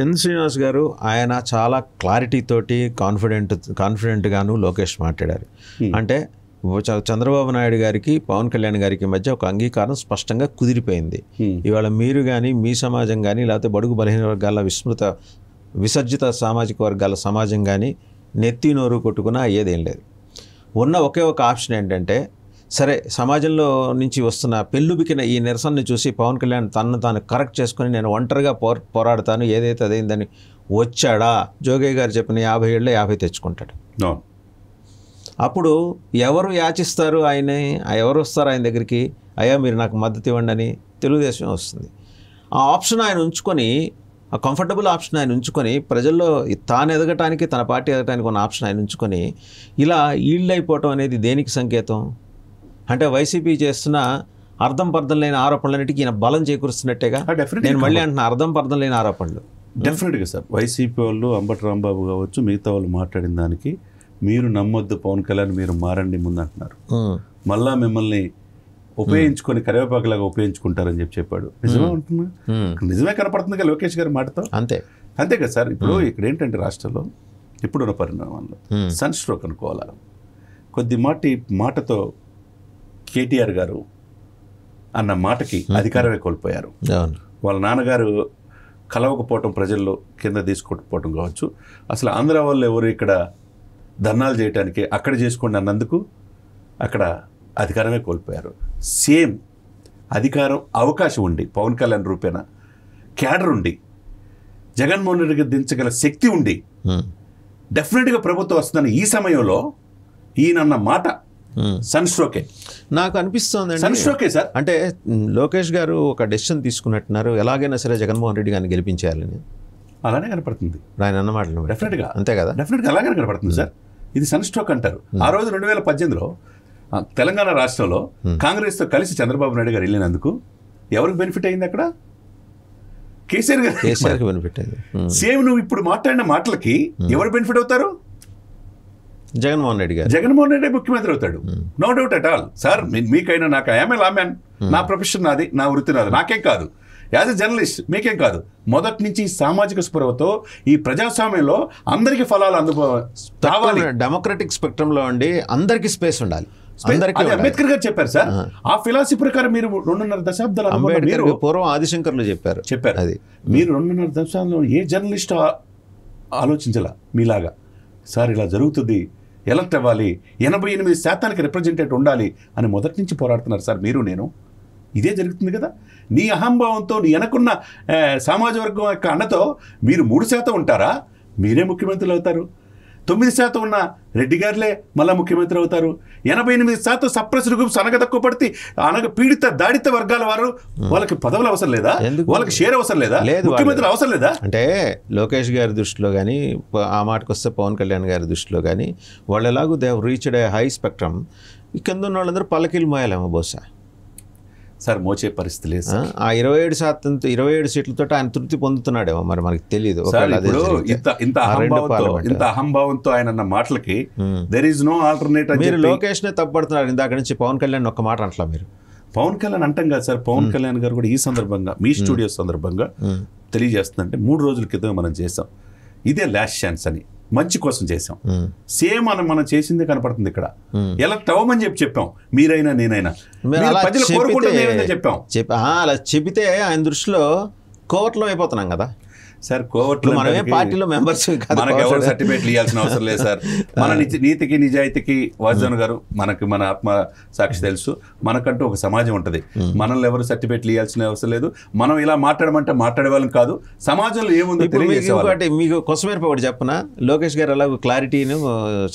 ఎన్ శ్రీనివాస్ గారు ఆయన చాలా క్లారిటీ తోటి కాన్ఫిడెంట్గాను లోకేష్ మాట్లాడారు. అంటే చంద్రబాబు నాయుడు గారికి పవన్ కళ్యాణ్ గారికి మధ్య ఒక అంగీకారం స్పష్టంగా కుదిరిపోయింది. ఇవాళ మీరు కానీ మీ సమాజం కానీ లేకపోతే బడుగు బలహీన వర్గాల విసర్జిత సామాజిక వర్గాల సమాజం కానీ నెత్తి నోరు కొట్టుకున్నా అయ్యేదేం లేదు. ఉన్న ఒకే ఒక ఆప్షన్ ఏంటంటే, సరే సమాజంలో నుంచి వస్తున్న పెళ్ళుబికిన ఈ నిరసనని చూసి పవన్ కళ్యాణ్ తనను తాను కరెక్ట్ చేసుకుని నేను ఒంటరిగా పోరాడతాను ఏదైతే అదైందని వచ్చాడా, జోగయ్య గారు చెప్పిన 50 ఏళ్ళలో 50 తెచ్చుకుంటాడు. అప్పుడు ఎవరు యాచిస్తారు ఆయన్ని, ఎవరు వస్తారు ఆయన దగ్గరికి, అయ్యా మీరు నాకు మద్దతు ఇవ్వండి అని తెలుగుదేశం వస్తుంది. ఆ ఆప్షన్ ఆయన ఉంచుకొని, ఆ కంఫర్టబుల్ ఆప్షన్ ఆయన ఉంచుకొని, ప్రజల్లో తాను ఎదగటానికి తన పార్టీ ఎదగటానికి ఉన్న ఆప్షన్ ఆయన ఉంచుకొని ఇలా ఈల్డ్ అయిపోవటం అనేది దేనికి సంకేతం? అంటే వైసీపీ చేస్తున్న అర్థం పర్థం లేని ఆరోపణలన్నిటికీ ఈయన బలం చేకూరుస్తున్నట్టేగా. నేను మళ్ళీ అంటున్నా, అర్థం పర్థం లేని ఆరోపణలు. డెఫినెట్గా సార్, వైసీపీ వాళ్ళు అంబటి రాంబాబు కావచ్చు, మిగతా వాళ్ళు మాట్లాడిన దానికి మీరు నమ్మొద్దు పవన్ కళ్యాణ్, మీరు మారండి ముందు అంటున్నారు. మళ్ళా మిమ్మల్ని ఉపయోగించుకొని కరివేపాకులాగా ఉపయోగించుకుంటారని చెప్పాడు. నిజమే ఉంటున్నా, నిజమే కనపడుతుంది కదా లోకేష్ గారి మాటతో. అంతే కదా సార్. ఇప్పుడు ఇక్కడ ఏంటంటే రాష్ట్రంలో ఇప్పుడున్న పరిణామాల్లో సన్ స్ట్రోక్ అనుకోవాలా, కొద్ది మాటతో కేటీఆర్ గారు అన్న మాటకి అధికారమే కోల్పోయారు. వాళ్ళ నాన్నగారు కలవకపోవటం, ప్రజల్లో కింద తీసుకోకపోవటం కావచ్చు, అసలు ఆంధ్ర వాళ్ళు ఎవరు ఇక్కడ ధర్నాలు చేయడానికి అక్కడ చేసుకోండి అన్నందుకు అక్కడ అధికారమే కోల్పోయారు. సేమ్ అధికారం అవకాశం ఉండి, పవన్ కళ్యాణ్ రూపేణ క్యాడర్ ఉండి, జగన్మోహన్ రెడ్డికి దించగల శక్తి ఉండి డెఫినెట్గా ప్రభుత్వం వస్తుందని ఈ సమయంలో ఈయనన్న మాట సన్ స్ట్రోకే నాకు అనిపిస్తుంది. సన్ స్ట్రోకే సార్. అంటే లోకేష్ గారు ఒక డెసిషన్ తీసుకున్నట్టున్నారు, ఎలాగైనా సరే జగన్మోహన్ రెడ్డి గారిని గెలిపించేయాలని. అలానే కనపడుతుంది ఆయన అన్న మాటలు. డెఫినెట్గా అంతే కదా, డెఫినెట్గా అలాగే కనపడుతుంది సార్. ఇది సన్ స్ట్రోక్ అంటారు. ఆ రోజు 2018లో తెలంగాణ రాష్ట్రంలో కాంగ్రెస్తో కలిసి చంద్రబాబు నాయుడు గారు వెళ్ళినందుకు ఎవరికి బెనిఫిట్ అయింది? అక్కడ కేసీఆర్ గారికి బెనిఫిట్ అయింది. సేమ్ నువ్వు ఇప్పుడు మాట్లాడిన మాటలకి ఎవరు బెనిఫిట్ అవుతారు? జగన్మోహన్ రెడ్డి గారు. జగన్మోహన్ రెడ్డి ముఖ్యమంత్రి అవుతాడు, no doubt at all. Sir మీకైనా నాకు ఐఎమ్ ఏ లామ్యాన్, నా ప్రొఫెషన్ నాది, నా వృత్తి నాది, నాకేం కాదు. యాజ్ ఎ జర్నలిస్ట్ మీకేం కాదు. మొదటి నుంచి సామాజిక స్పృహతో ఈ ప్రజాస్వామ్యంలో అందరికీ ఫలాలు అందుకోవాలి. డెమోక్రటిక్ స్పెక్ట్రంలో ఉండి అందరికీ స్పేస్ ఉండాలి. అంబేద్కర్ గారు చెప్పారు సార్. ఆ ఫిలాసఫీ ప్రకారం మీరు 2.5 దశాబ్దాలు పూర్వం ఆదిశంకర్లు చెప్పారు. అది మీరు 2.5 దశాబ్దంలో ఏ జర్నలిస్ట్ ఆలోచించాల మీలాగా? సార్ ఇలా జరుగుతుంది, ఎలక్ట్ అవ్వాలి, 88% రిప్రజెంటేటివ్ ఉండాలి అని మొదటి నుంచి పోరాడుతున్నారు సార్ మీరు నేను. ఇదే జరుగుతుంది కదా. నీ అహంభావంతో, నీ వెనకున్న సామాజిక వర్గం యొక్క అండతో మీరు 3% ఉంటారా? మీరే ముఖ్యమంత్రులు అవుతారు. 9% ఉన్న రెడ్డి గారులే మళ్ళా ముఖ్యమంత్రి అవుతారు. 88% సప్రెస్డ్ గ్రూప్స్ తక్కువ పడితే పీడిత దాడిత వర్గాల వారు, వాళ్ళకి పదవులు అవసరం లేదా? వాళ్ళకి షేర్ అవసరం లేదా? ముఖ్యమంత్రి అవసరం లేదా? అంటే లోకేష్ గారి దృష్టిలో కానీ, ఆ మాటకు వస్తే పవన్ కళ్యాణ్ గారి దృష్టిలో కానీ, వాళ్ళు ఎలాగో they have reached A high spectrum. కింద ఉన్న వాళ్ళందరూ పల్లకీలు మోయాలేమో బహుశా సార్. మోచే పరిస్థితి లేదు. ఆ 27 సీట్లతో ఆయన తృప్తి పొందుతున్నాడేమో, మరి మనకి తెలియదు. ఇంత అహంభావంతో ఆయన అన్న మాటలకి దేర్ ఈజ్ నో ఆల్టర్నేట్. మీరు లోకేష్ నే తప్పడుతున్నారు. ఇందాక నుంచి పవన్ కళ్యాణ్ ఒక్క మాట అంటలా మీరు. పవన్ కళ్యాణ్ అంటాం కదా సార్. పవన్ కళ్యాణ్ గారు కూడా ఈ సందర్భంగా, మీ స్టూడియో సందర్భంగా తెలియజేస్తుందంటే, 3 రోజుల క్రితం మనం చేసాం ఇదే లాస్ట్ ఛాన్స్ అని, మంచి కోసం చేసాం. సేమ్ మనం చేసిందే కనపడుతుంది ఇక్కడ. ఎలక్ట్ అవ్వమని చెప్పాం, మీరైనా నేనైనా. చెప్పాం. అలా చెబితే ఆయన దృష్టిలో కోవట్లో అయిపోతున్నాం కదా సార్. కోవట్లో మనమే పార్టీలో మెంబర్స్, మనకు ఎవరు సర్టిఫికేట్లు ఇవ్వాల్సిన అవసరం లేదు సార్. మన నీతికి నిజాయితీకి వాసుదేవన్ గారు, మన ఆత్మ సాక్షి తెలుసు. మనకంటూ ఒక సమాజం ఉంటుంది. మనల్ని ఎవరు సర్టిఫికేట్లు ఇవ్వాల్సిన అవసరం లేదు. మనం ఇలా మాట్లాడమంటే మాట్లాడే వాళ్ళం కాదు. సమాజంలో ఏముందో తెలియజేసేవాళ్ళం. మీకు కొసమేరపు ఒకటి చెప్పనా, లోకేష్ గారు అలాగ క్లారిటీని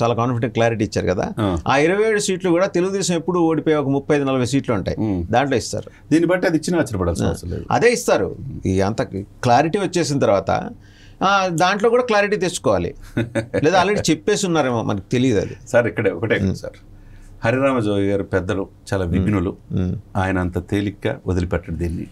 చాలా కాన్ఫిడెంట్ క్లారిటీ ఇచ్చారు కదా. ఆ 27 సీట్లు కూడా తెలుగుదేశం ఎప్పుడు ఓడిపోయి ఒక 35-40 సీట్లు ఉంటాయి, దాంట్లో ఇస్తారు. దీన్ని బట్టి అది ఇచ్చిన ఆశ్చర్యపడాల్సిన అవసరం లేదు. అదే ఇస్తారు. అంత క్లారిటీ వచ్చేసిన తర్వాత దాంట్లో కూడా క్లారిటీ తెచ్చుకోవాలి. లేదా ఆల్రెడీ చెప్పేసి ఉన్నారేమో, మనకు తెలియదు అది. సార్ ఇక్కడ ఒకటే సార్, హరిరామ జోగి గారు పెద్దలు, చాలా విఘ్నులు. ఆయన అంత తేలిగ్గా వదిలిపెట్టడు దీన్ని.